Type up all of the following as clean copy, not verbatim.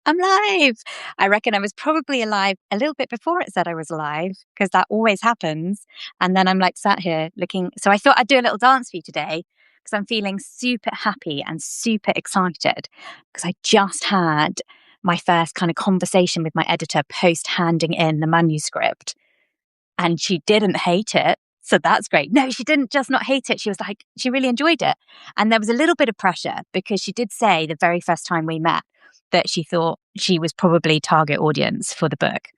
I'm live. I reckon I was probably alive a little bit before it said I was alive, because that always happens. And then I'm like sat here looking. So I thought I'd do a little dance for you today because I'm feeling super happy and super excited because I just had my first kind of conversation with my editor post handing in the manuscript, and she didn't hate it. So that's great. No, she didn't just not hate it. She was like, she really enjoyed it. And there was a little bit of pressure because she did say the very first time we met that she thought she was probably target audience for the book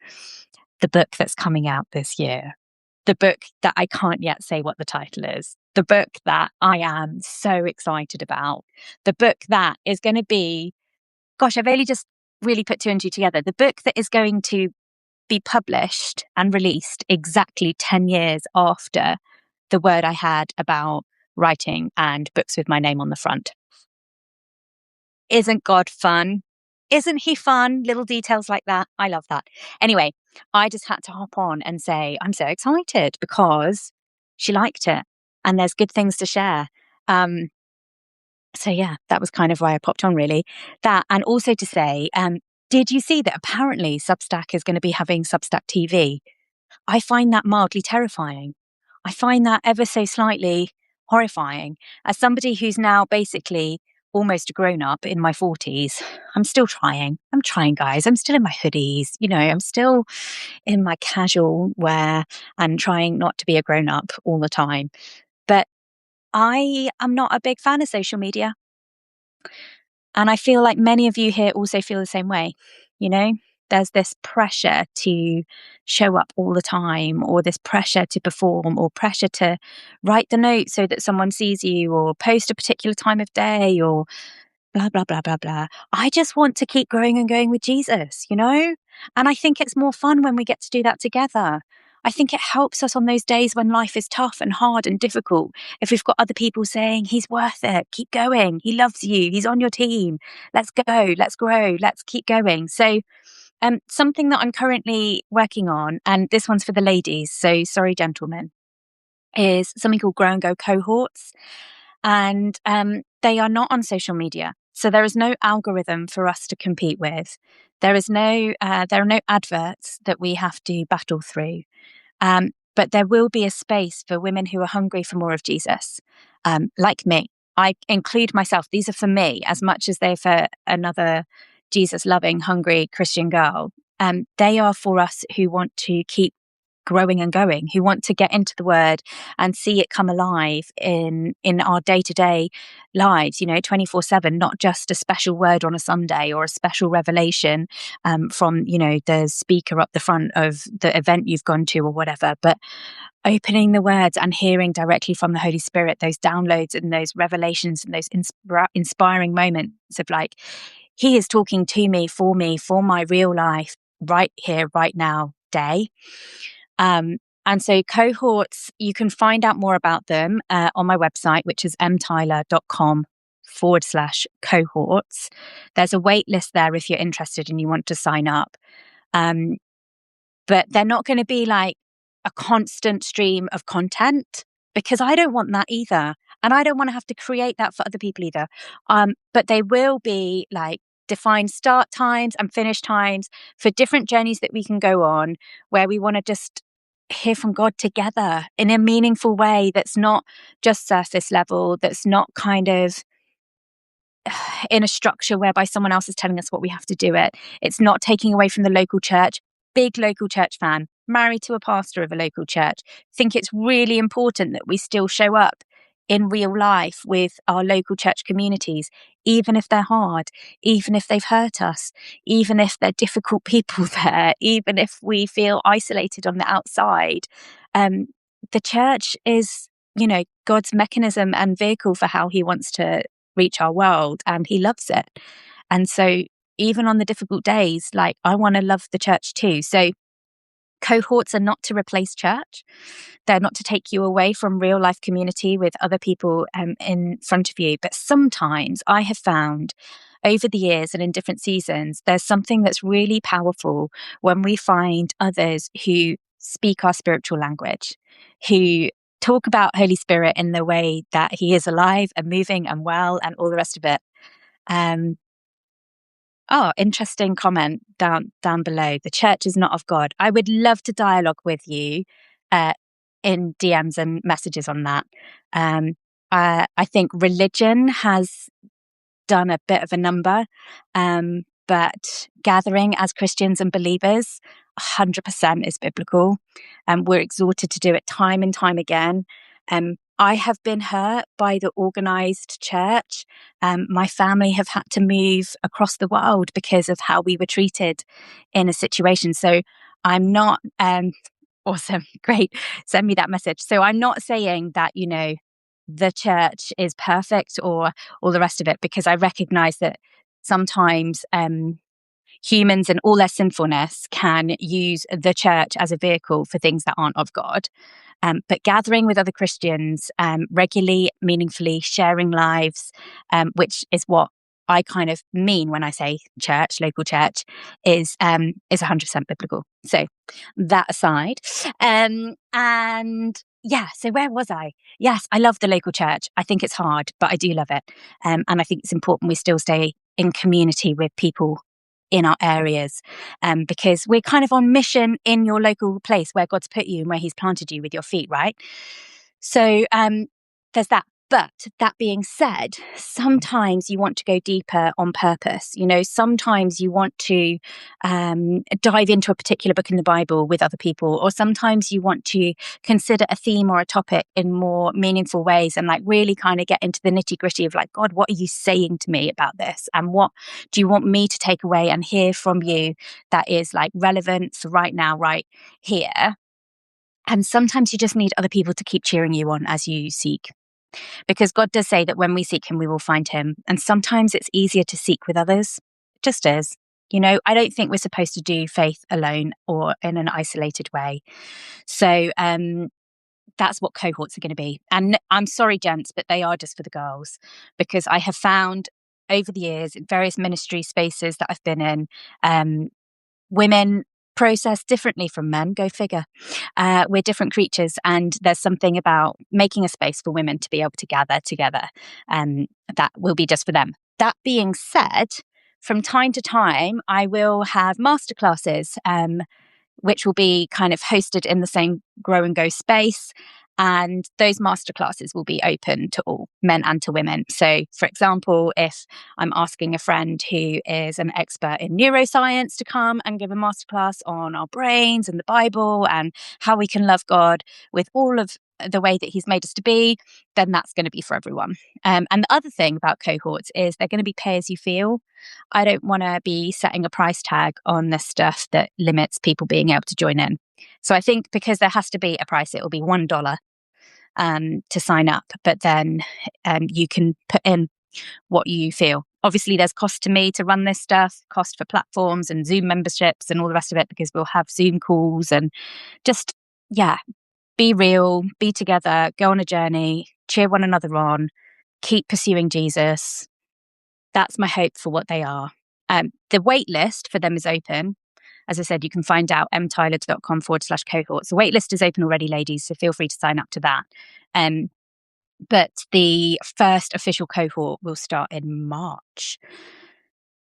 that's coming out this year, the book that I can't yet say what the title is, the book that I am so excited about, the book that is going to be, gosh, I've only just really put two and two together, the book that is going to be published and released exactly 10 years after the word I had about writing and books with my name on the front. Isn't God fun? Isn't he fun? Little details like that. I love that. Anyway, I just had to hop on and say, I'm so excited because she liked it and there's good things to share. So yeah, that was kind of why I popped on, really. That, and also to say, did you see that apparently Substack is going to be having Substack TV? I find that mildly terrifying. I find that ever so slightly horrifying. As somebody who's now basically almost a grown up in my 40s, I'm still trying. I'm trying, guys. I'm still in my hoodies. I'm still in my casual wear and trying not to be a grown up all the time. But I am not a big fan of social media. And I feel like many of you here also feel the same way. You know, there's this pressure to show up all the time, or this pressure to perform, or pressure to write the note so that someone sees you, or post a particular time of day, or blah, blah, blah, blah, blah. I just want to keep growing and going with Jesus, And I think it's more fun when we get to do that together. I think it helps us on those days when life is tough and hard and difficult. If we've got other people saying, he's worth it, keep going, he loves you, he's on your team, let's go, let's grow, let's keep going. So, something that I'm currently working on, and this one's for the ladies, so sorry, gentlemen, is something called Grow and Go cohorts. And they are not on social media. So there is no algorithm for us to compete with. There are no adverts that we have to battle through. But there will be a space for women who are hungry for more of Jesus, like me. I include myself. These are for me as much as they're for another Jesus-loving, hungry Christian girl. They are for us who want to keep growing and going, who want to get into the word and see it come alive in our day-to-day lives, 24/7, not just a special word on a Sunday or a special revelation from the speaker up the front of the event you've gone to or whatever, but opening the words and hearing directly from the Holy Spirit, those downloads and those revelations and those inspiring moments of like, he is talking to me, for my real life, right here, right now, day. And so cohorts, you can find out more about them on my website, which is mtyler.com/cohorts. There's a wait list there if you're interested and you want to sign up. But they're not going to be like a constant stream of content, because I don't want that either. And I don't want to have to create that for other people either. But they will be like defined start times and finish times for different journeys that we can go on, where we want to just hear from God together in a meaningful way that's not just surface level, that's not kind of in a structure whereby someone else is telling us what we have to do it. It's not taking away from the local church. Big local church fan, married to a pastor of a local church. Think it's really important that we still show up in real life with our local church communities, even if they're hard, even if they've hurt us, even if they're difficult people there, even if we feel isolated on the outside. The church is, God's mechanism and vehicle for how he wants to reach our world, and he loves it. And so even on the difficult days, like, I want to love the church too. So cohorts are not to replace church. They're not to take you away from real life community with other people in front of you. But sometimes I have found over the years and in different seasons, there's something that's really powerful when we find others who speak our spiritual language, who talk about Holy Spirit in the way that he is alive and moving and well and all the rest of it. Oh, interesting comment down below. The church is not of God. I would love to dialogue with you uh, in DMs and messages on that. Um, I think religion has done a bit of a number, but gathering as Christians and believers, 100% is biblical. We're exhorted to do it time and time again. I have been hurt by the organized church. My family have had to move across the world because of how we were treated in a situation. So I'm not, awesome, great, send me that message. So I'm not saying that, the church is perfect or all the rest of it, because I recognize that sometimes humans and all their sinfulness can use the church as a vehicle for things that aren't of God. But gathering with other Christians regularly, meaningfully, sharing lives, which is what I kind of mean when I say church, local church, is 100% biblical. So that aside, and yeah, so where was I? Yes, I love the local church. I think it's hard, but I do love it, and I think it's important we still stay in community with people in our areas, because we're kind of on mission in your local place where God's put you and where He's planted you with your feet, right? So there's that. But that being said, sometimes you want to go deeper on purpose. Sometimes you want to dive into a particular book in the Bible with other people, or sometimes you want to consider a theme or a topic in more meaningful ways and like really kind of get into the nitty gritty of like, God, what are you saying to me about this? And what do you want me to take away and hear from you that is like relevant for right now, right here? And sometimes you just need other people to keep cheering you on as you seek. Because God does say that when we seek Him, we will find Him. And sometimes it's easier to seek with others. It just is. I don't think we're supposed to do faith alone or in an isolated way. So that's what cohorts are going to be. And I'm sorry, gents, but they are just for the girls. Because I have found over the years in various ministry spaces that I've been in, women process differently from men. Go figure. We're different creatures, and there's something about making a space for women to be able to gather together that will be just for them. That being said, from time to time, I will have masterclasses, which will be kind of hosted in the same Grow and Go space. And those masterclasses will be open to all, men and to women. So, for example, if I'm asking a friend who is an expert in neuroscience to come and give a masterclass on our brains and the Bible and how we can love God with all of the way that He's made us to be, then that's going to be for everyone. And the other thing about cohorts is they're going to be pay as you feel. I don't want to be setting a price tag on this stuff that limits people being able to join in. So I think because there has to be a price, it will be $1 to sign up, but then you can put in what you feel. Obviously, there's cost to me to run this stuff, cost for platforms and Zoom memberships and all the rest of it, because we'll have Zoom calls and just, yeah, be real, be together, go on a journey, cheer one another on, keep pursuing Jesus. That's my hope for what they are. The wait list for them is open. As I said, you can find out mtyler.com/cohorts. The wait list is open already, ladies, so feel free to sign up to that. But the first official cohort will start in March.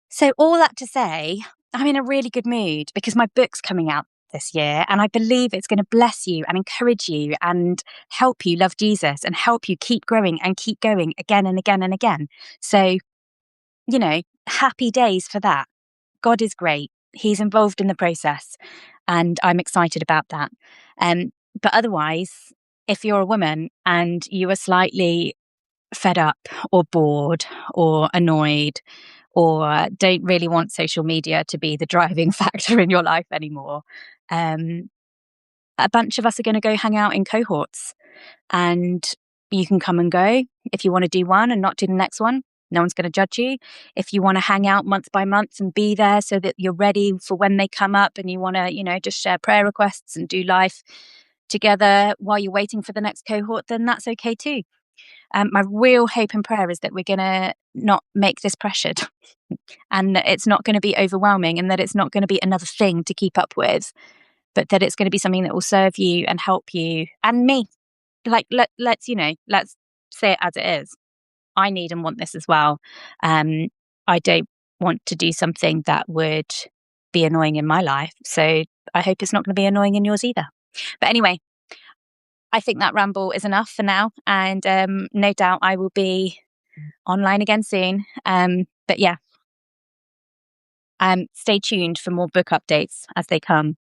So all that to say, I'm in a really good mood because my book's coming out this year, and I believe it's going to bless you and encourage you and help you love Jesus and help you keep growing and keep going again and again and again. So, happy days for that. God is great. He's involved in the process, and I'm excited about that. But otherwise, if you're a woman and you are slightly fed up or bored or annoyed or don't really want social media to be the driving factor in your life anymore, a bunch of us are going to go hang out in cohorts, and you can come and go. If you want to do one and not do the next one, no one's going to judge you. If you want to hang out month by month and be there so that you're ready for when they come up, and you want to, just share prayer requests and do life together while you're waiting for the next cohort, then that's okay too. My real hope and prayer is that we're going to not make this pressured and that it's not going to be overwhelming, and that it's not going to be another thing to keep up with, but that it's going to be something that will serve you and help you and me. Like, let's say it as it is. I need and want this as well. I don't want to do something that would be annoying in my life. So I hope it's not going to be annoying in yours either. But anyway, I think that ramble is enough for now. And no doubt I will be online again soon. But yeah, stay tuned for more book updates as they come.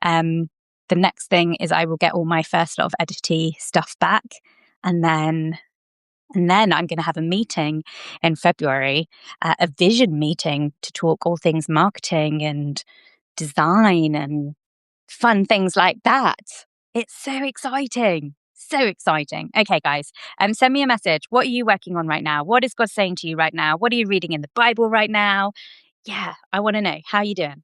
The next thing is I will get all my first lot of Edity stuff back. And then I'm going to have a meeting in February, a vision meeting to talk all things marketing and design and fun things like that. It's so exciting. So exciting. Okay, guys, send me a message. What are you working on right now? What is God saying to you right now? What are you reading in the Bible right now? Yeah, I want to know. How are you doing?